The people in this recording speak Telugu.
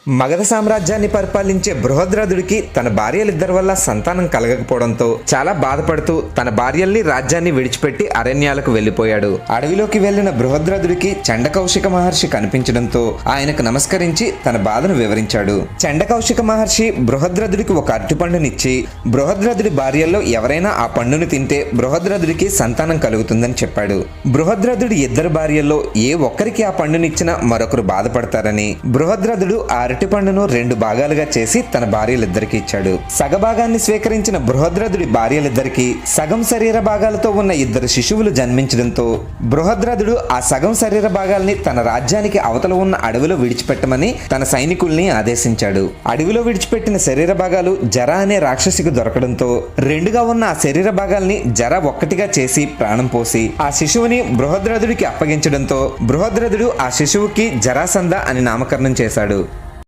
మగధ సామ్రాజ్యాన్ని పరిపాలించే బృహద్రథుడికి తన భార్యలిద్దరి వల్ల సంతానం కలగకపోవడంతో చాలా బాధపడుతూ తన భార్యల్ని రాజ్యాన్ని విడిచిపెట్టి అరణ్యాలకు వెళ్లిపోయాడు. అడవిలోకి వెళ్లిన బృహద్రథుడికి చండకౌశిక మహర్షి కనిపించడంతో ఆయనకు నమస్కరించి తన బాధను వివరించాడు. చండకౌశిక మహర్షి బృహద్రథుడికి ఒక అరటిపండునిచ్చి బృహద్రథుడి భార్యల్లో ఎవరైనా ఆ పండును తింటే బృహద్రథుడికి సంతానం కలుగుతుందని చెప్పాడు. బృహద్రథుడి ఇద్దరు భార్యల్లో ఏ ఒక్కరికి ఆ పండునిచ్చినా మరొకరు బాధపడతారని బృహద్రథుడు ఆ అరటి పండును 2 భాగాలుగా చేసి తన భార్యలిద్దరికి ఇచ్చాడు. సగభాగాన్ని స్వీకరించిన బృహద్రథుడి భార్యలిద్దరికి సగం శరీర భాగాలతో ఉన్న 2 శిశువులు జన్మించడంతో బృహద్రథుడు ఆ సగం శరీర భాగాల్ని తన రాజ్యానికి అవతల ఉన్న అడవిలో విడిచిపెట్టమని తన సైనికుల్ని ఆదేశించాడు. అడవిలో విడిచిపెట్టిన శరీర భాగాలు జర అనే రాక్షసికి దొరకడంతో 2గా ఉన్న ఆ శరీర భాగాల్ని జర ఒక్కటిగా చేసి ప్రాణం పోసి ఆ శిశువుని బృహద్రథుడికి అప్పగించడంతో బృహద్రథుడు ఆ శిశువుకి జరాసంధ అని నామకరణం చేశాడు.